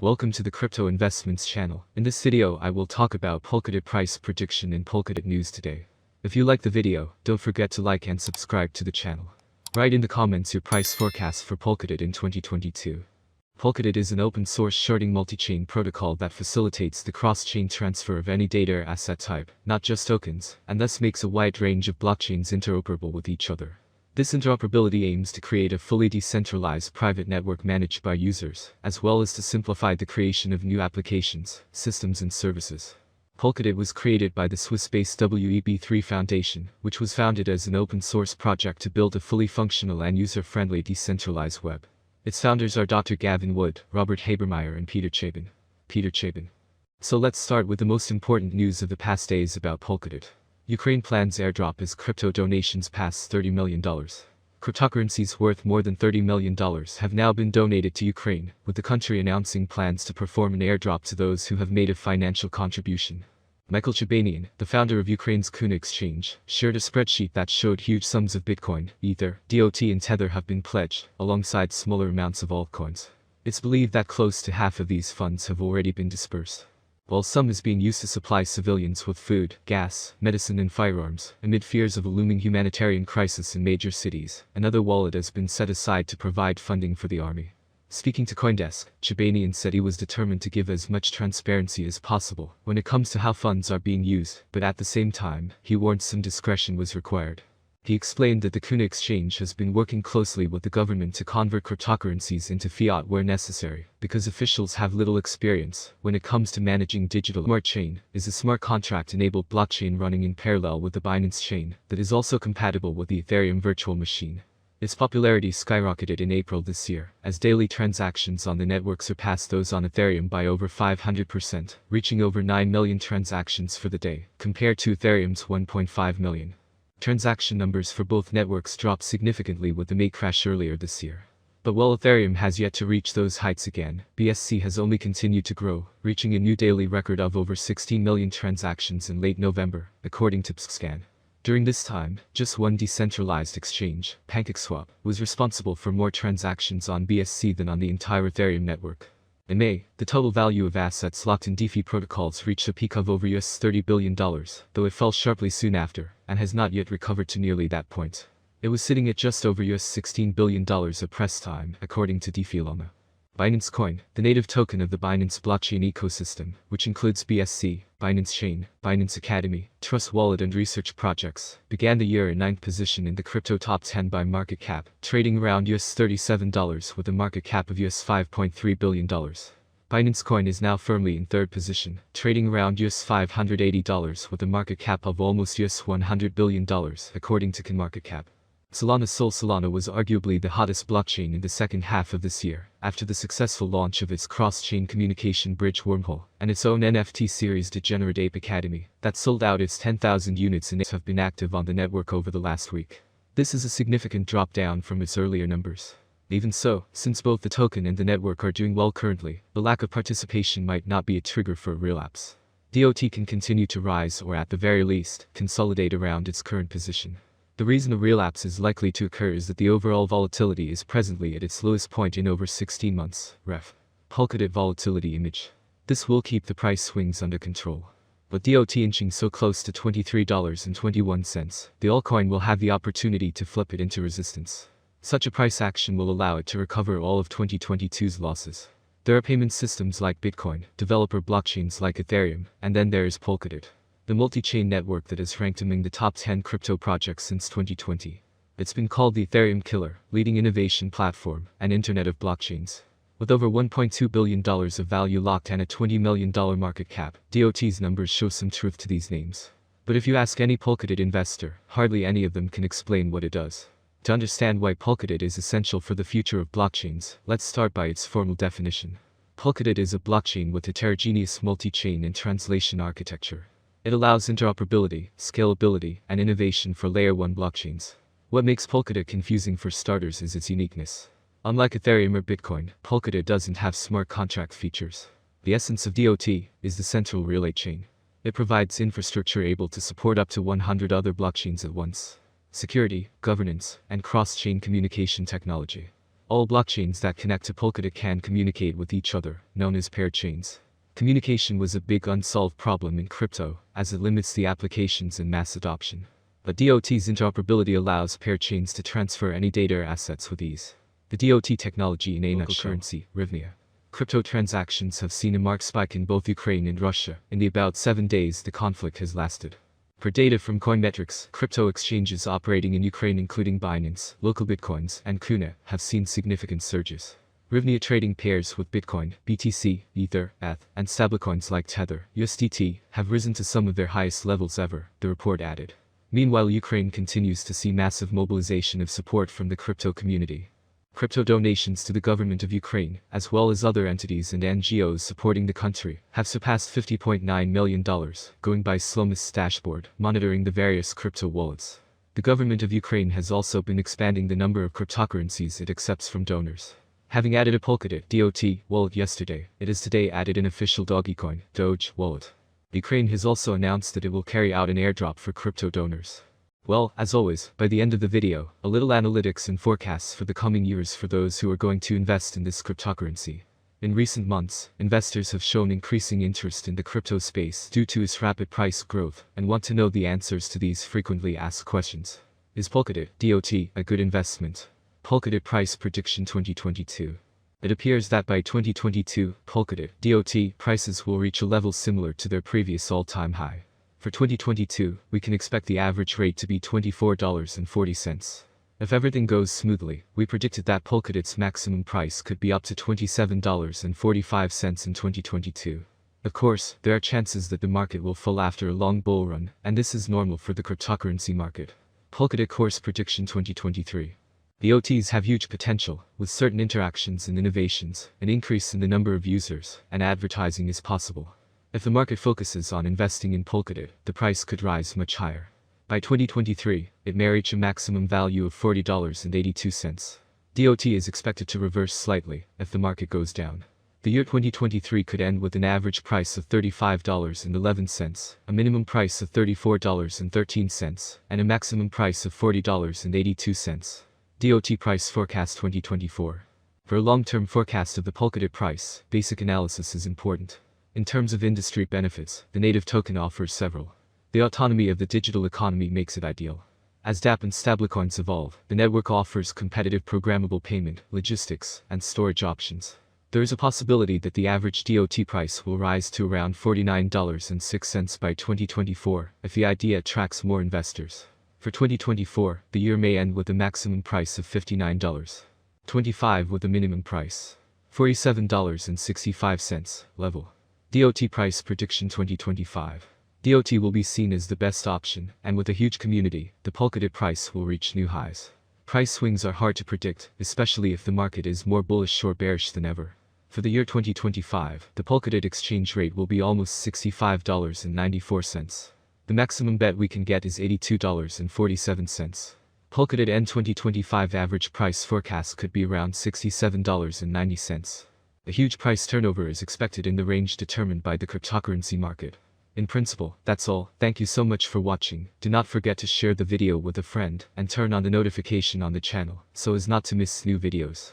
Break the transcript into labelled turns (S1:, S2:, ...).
S1: Welcome to the Crypto Investments channel. In this video, I will talk about Polkadot price prediction and Polkadot news today. If you like the video, don't forget to like and subscribe to the channel. Write in the comments your price forecast for Polkadot in 2022. Polkadot is an open-source sharding multi-chain protocol that facilitates the cross-chain transfer of any data or asset type, not just tokens, and thus makes a wide range of blockchains interoperable with each other. This interoperability aims to create a fully decentralized private network managed by users, as well as to simplify the creation of new applications, systems and services. Polkadot was created by the Swiss-based WEB3 Foundation, which was founded as an open-source project to build a fully functional and user-friendly decentralized web. Its founders are Dr. Gavin Wood, Robert Habermeyer and Peter Chabin. So let's start with the most important news of the past days about Polkadot. Ukraine plans airdrop as crypto donations pass $30 million. Cryptocurrencies worth more than $30 million have now been donated to Ukraine, with the country announcing plans to perform an airdrop to those who have made a financial contribution. Michael Chabanian, the founder of Ukraine's Kuna exchange, shared a spreadsheet that showed huge sums of Bitcoin, Ether, DOT and Tether have been pledged, alongside smaller amounts of altcoins. It's believed that close to half of these funds have already been dispersed. While some is being used to supply civilians with food, gas, medicine and firearms, amid fears of a looming humanitarian crisis in major cities, another wallet has been set aside to provide funding for the army. Speaking to CoinDesk, Chabanian said he was determined to give as much transparency as possible when it comes to how funds are being used, but at the same time, he warned some discretion was required. He explained that the Kuna exchange has been working closely with the government to convert cryptocurrencies into fiat where necessary, because officials have little experience when it comes to managing digital. Smart Chain is a smart contract-enabled blockchain running in parallel with the Binance chain that is also compatible with the Ethereum virtual machine. Its popularity skyrocketed in April this year, as daily transactions on the network surpassed those on Ethereum by over 500%, reaching over 9 million transactions for the day, compared to Ethereum's 1.5 million. Transaction numbers for both networks dropped significantly with the May crash earlier this year. But while Ethereum has yet to reach those heights again, BSC has only continued to grow, reaching a new daily record of over 16 million transactions in late November, according to PScan. During this time, just one decentralized exchange, PancakeSwap, was responsible for more transactions on BSC than on the entire Ethereum network. In May, the total value of assets locked in DeFi protocols reached a peak of over $30 billion, though it fell sharply soon after, and has not yet recovered to nearly that point. It was sitting at just over $16 billion at press time, according to DeFi Llama. Binance Coin, the native token of the Binance blockchain ecosystem, which includes BSC, Binance Chain, Binance Academy, Trust Wallet and research projects, began the year in 9th position in the crypto top 10 by market cap, trading around $37 with a market cap of $5.3 billion. Binance Coin is now firmly in 3rd position, trading around $580 with a market cap of almost $100 billion, according to CoinMarketCap. Solana was arguably the hottest blockchain in the second half of this year, after the successful launch of its cross-chain communication bridge Wormhole, and its own NFT series Degenerate Ape Academy, that sold out its 10,000 units and have been active on the network over the last week. This is a significant drop down from its earlier numbers. Even so, since both the token and the network are doing well currently, the lack of participation might not be a trigger for a relapse. DOT can continue to rise or at the very least, consolidate around its current position. The reason a relapse is likely to occur is that the overall volatility is presently at its lowest point in over 16 months, ref. Polkadot volatility image. This will keep the price swings under control. With DOT inching so close to $23.21, the altcoin will have the opportunity to flip it into resistance. Such a price action will allow it to recover all of 2022's losses. There are payment systems like Bitcoin, developer blockchains like Ethereum, and then there is Polkadot, the multi-chain network that has ranked among the top 10 crypto projects since 2020. It's been called the Ethereum killer, leading innovation platform, and Internet of Blockchains. With over $1.2 billion of value locked and a $20 million market cap, DOT's numbers show some truth to these names. But if you ask any Polkadot investor, hardly any of them can explain what it does. To understand why Polkadot is essential for the future of blockchains, let's start by its formal definition. Polkadot is a blockchain with heterogeneous multi-chain and translation architecture. It allows interoperability, scalability, and innovation for Layer 1 blockchains. What makes Polkadot confusing for starters is its uniqueness. Unlike Ethereum or Bitcoin, Polkadot doesn't have smart contract features. The essence of DOT is the central relay chain. It provides infrastructure able to support up to 100 other blockchains at once. Security, governance, and cross-chain communication technology. All blockchains that connect to Polkadot can communicate with each other, known as paired chains. Communication was a big unsolved problem in crypto, as it limits the applications and mass adoption. But DOT's interoperability allows paired chains to transfer any data or assets with ease. The DOT technology in a local currency, hryvnia. Crypto transactions have seen a marked spike in both Ukraine and Russia in the about 7 days the conflict has lasted. Per data from Coinmetrics, crypto exchanges operating in Ukraine including Binance, Local Bitcoins, and Kuna have seen significant surges. Hryvnia trading pairs with Bitcoin, BTC, Ether, ETH, and stablecoins like Tether, USDT, have risen to some of their highest levels ever, the report added. Meanwhile, Ukraine continues to see massive mobilization of support from the crypto community. Crypto donations to the government of Ukraine, as well as other entities and NGOs supporting the country, have surpassed $50.9 million, going by Slomist's dashboard, monitoring the various crypto wallets. The government of Ukraine has also been expanding the number of cryptocurrencies it accepts from donors. Having added a Polkadot (DOT) wallet yesterday, it has today added an official Dogecoin (Doge) wallet. Ukraine has also announced that it will carry out an airdrop for crypto donors. Well, as always, by the end of the video, a little analytics and forecasts for the coming years for those who are going to invest in this cryptocurrency. In recent months, investors have shown increasing interest in the crypto space due to its rapid price growth and want to know the answers to these frequently asked questions. Is Polkadot (DOT) a good investment? Polkadot Price Prediction 2022. It appears that by 2022, Polkadot (DOT) prices will reach a level similar to their previous all-time high. For 2022, we can expect the average rate to be $24.40. If everything goes smoothly, we predicted that Polkadot's maximum price could be up to $27.45 in 2022. Of course, there are chances that the market will fall after a long bull run, and this is normal for the cryptocurrency market. Polkadot Course Prediction 2023. The OTs have huge potential, with certain interactions and innovations, an increase in the number of users, and advertising is possible. If the market focuses on investing in Polkadot, the price could rise much higher. By 2023, it may reach a maximum value of $40.82. DOT is expected to reverse slightly if the market goes down. The year 2023 could end with an average price of $35.11, a minimum price of $34.13, and a maximum price of $40.82. DOT Price Forecast 2024. For a long-term forecast of the Polkadot price, basic analysis is important. In terms of industry benefits, the native token offers several. The autonomy of the digital economy makes it ideal. As dApp and stablecoins evolve, the network offers competitive programmable payment, logistics, and storage options. There is a possibility that the average DOT price will rise to around $49.06 by 2024 if the idea attracts more investors. For 2024, the year may end with a maximum price of $59.25 with a minimum price $47.65 level. DOT Price Prediction 2025. DOT will be seen as the best option, and with a huge community, the Polkadot price will reach new highs. Price swings are hard to predict, especially if the market is more bullish or bearish than ever. For the year 2025, the Polkadot exchange rate will be almost $65.94. The maximum bet we can get is $82.47. Polkadot End 2025 average price forecast could be around $67.90. A huge price turnover is expected in the range determined by the cryptocurrency market. In principle, that's all. Thank you so much for watching. Do not forget to share the video with a friend and turn on the notification on the channel so as not to miss new videos.